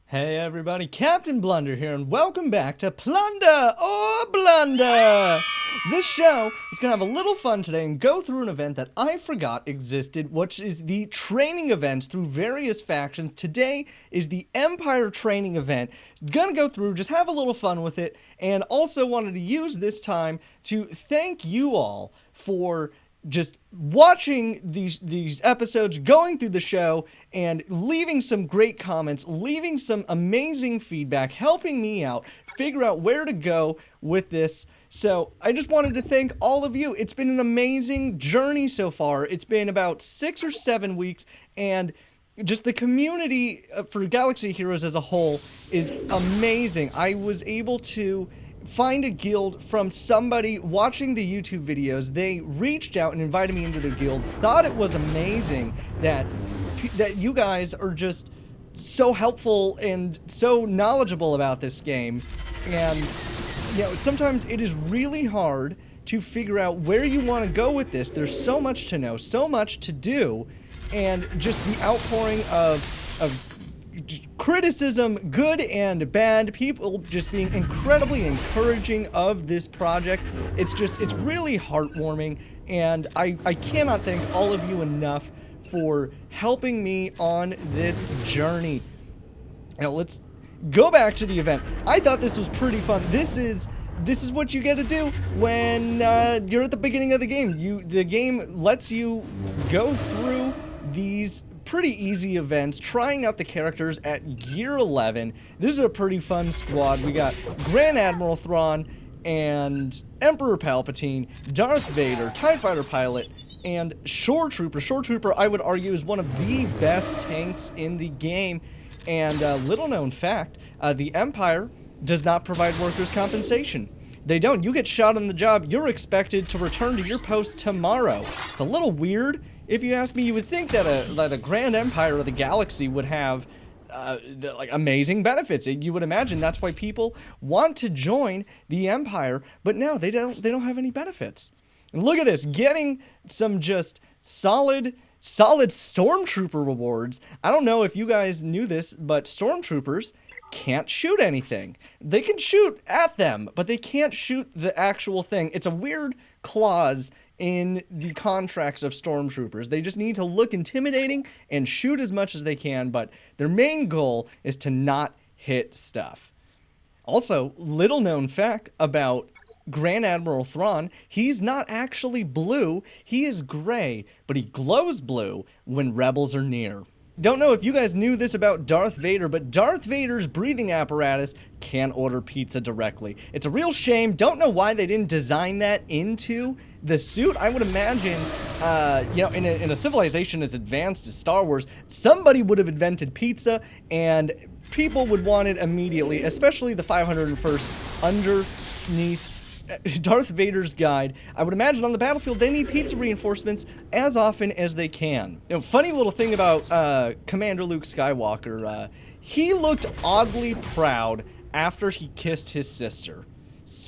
Hey everybody, Captain Blunder here, and welcome back to Plunder or Blunder! This show is going to have a little fun today and go through an event that I forgot existed, which is the training events through various factions. Today is the Empire training event. Gonna go through, just have a little fun with it, and also wanted to use this time to thank you all for just watching these episodes, going through the show, and leaving some great comments, leaving some amazing feedback, helping me out, figure out where to go with this. So I just wanted to thank all of you. It's been an amazing journey so far. It's been about 6 or 7 weeks, and just the community for Galaxy Heroes as a whole is amazing. I was able to find a guild from somebody watching the YouTube videos. They reached out and invited me into their guild. Thought it was amazing that you guys are just so helpful and so knowledgeable about this game. And you know, sometimes it is really hard to figure out where you want to go with this. There's so much to know, so much to do, and just the outpouring of criticism, good and bad, people just being incredibly encouraging of this project. It's really heartwarming, and I cannot thank all of you enough for helping me on this journey. Now let's go back to the event. I thought this was pretty fun. This is what you get to do when you're at the beginning of the game. The game lets you go through these pretty easy events, trying out the characters at Gear 11. This is a pretty fun squad. We got Grand Admiral Thrawn and Emperor Palpatine, Darth Vader, TIE Fighter Pilot, and Shore Trooper. Shore Trooper, I would argue, is one of the best tanks in the game. And little known fact, the Empire does not provide workers' compensation. They don't. You get shot on the job, you're expected to return to your post tomorrow. It's a little weird. If you ask me, you would think that a Grand Empire of the Galaxy would have like amazing benefits. You would imagine that's why people want to join the Empire, but no, they don't have any benefits. And look at this, getting some just solid stormtrooper rewards. I don't know if you guys knew this, but stormtroopers can't shoot anything. They can shoot at them, but they can't shoot the actual thing. It's a weird clause in the contracts of stormtroopers. They just need to look intimidating and shoot as much as they can, but their main goal is to not hit stuff. Also, little known fact about Grand Admiral Thrawn, he's not actually blue, he is gray, but he glows blue when rebels are near. Don't know if you guys knew this about Darth Vader, but Darth Vader's breathing apparatus can't order pizza directly. It's a real shame. Don't know why they didn't design that into the suit. I would imagine, you know, in a civilization as advanced as Star Wars, somebody would have invented pizza, and people would want it immediately, especially the 501st underneath Darth Vader's guide. I would imagine on the battlefield they need pizza reinforcements as often as they can. You know, funny little thing about Commander Luke Skywalker, he looked oddly proud after he kissed his sister.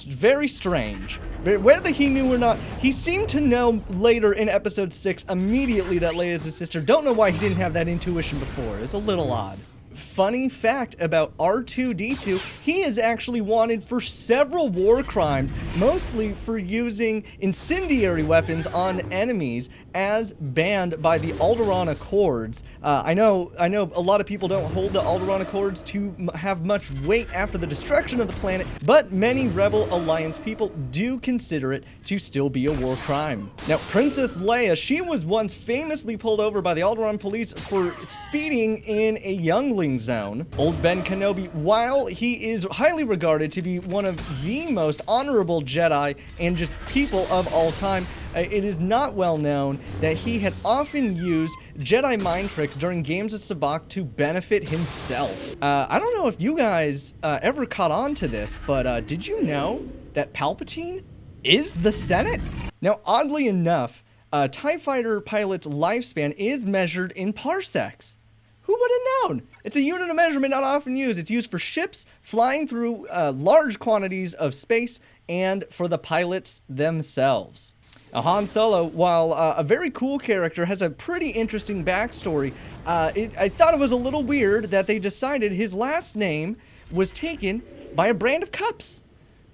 Very strange. Whether he knew or not, he seemed to know later in episode 6 immediately that Leia's his sister. Don't know why he didn't have that intuition before. It's a little odd. Funny fact about R2-D2, he is actually wanted for several war crimes, mostly for using incendiary weapons on enemies, as banned by the Alderaan Accords. I know a lot of people don't hold the Alderaan Accords to have much weight after the destruction of the planet, but many Rebel Alliance people do consider it to still be a war crime. Now, Princess Leia, she was once famously pulled over by the Alderaan police for speeding in a youngling zone. Old Ben Kenobi, while he is highly regarded to be one of the most honorable Jedi and just people of all time, it is not well known that he had often used Jedi mind tricks during games of Sabacc to benefit himself. I don't know if you guys ever caught on to this, but did you know that Palpatine is the Senate? Now, oddly enough, a TIE Fighter pilot's lifespan is measured in parsecs. Who would have known? It's a unit of measurement not often used. It's used for ships flying through large quantities of space and for the pilots themselves. Han Solo, while a very cool character, has a pretty interesting backstory. I thought it was a little weird that they decided his last name was taken by a brand of cups.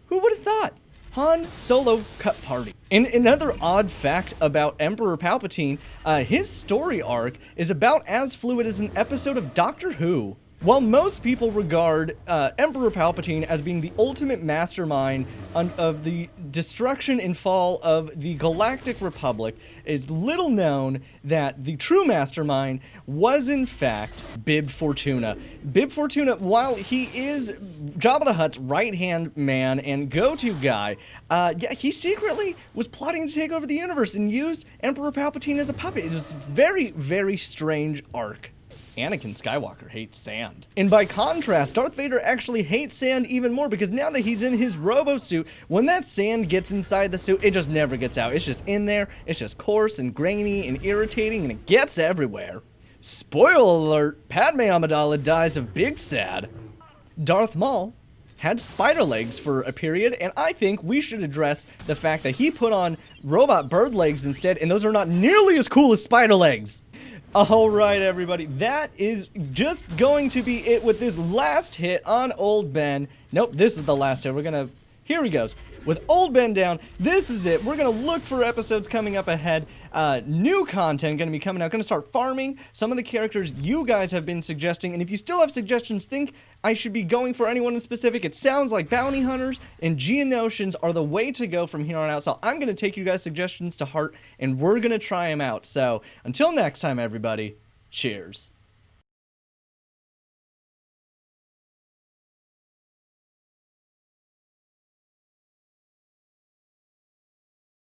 Who would have thought? Han Solo Cup Party. And another odd fact about Emperor Palpatine, his story arc is about as fluid as an episode of Doctor Who. While most people regard Emperor Palpatine as being the ultimate mastermind of the destruction and fall of the Galactic Republic, it's little known that the true mastermind was in fact Bib Fortuna. Bib Fortuna, while he is Jabba the Hutt's right-hand man and go-to guy, yeah, he secretly was plotting to take over the universe and used Emperor Palpatine as a puppet. It was a very, very strange arc. Anakin Skywalker hates sand. And by contrast, Darth Vader actually hates sand even more, because now that he's in his robo suit, when that sand gets inside the suit, it just never gets out. It's just in there, it's just coarse and grainy and irritating, and it gets everywhere. Spoiler alert, Padme Amidala dies of big sad. Darth Maul had spider legs for a period, and I think we should address the fact that he put on robot bird legs instead, and those are not nearly as cool as spider legs. Alright everybody, that is just going to be it with this last hit on Old Ben. Nope, this is the last hit. Here he goes. With Old Ben down, this is it. We're going to look for episodes coming up ahead. New content going to be coming out. Going to start farming some of the characters you guys have been suggesting. And if you still have suggestions, think I should be going for anyone in specific. It sounds like bounty hunters and Geonosians are the way to go from here on out. So I'm going to take you guys' suggestions to heart, and we're going to try them out. So until next time, everybody, cheers.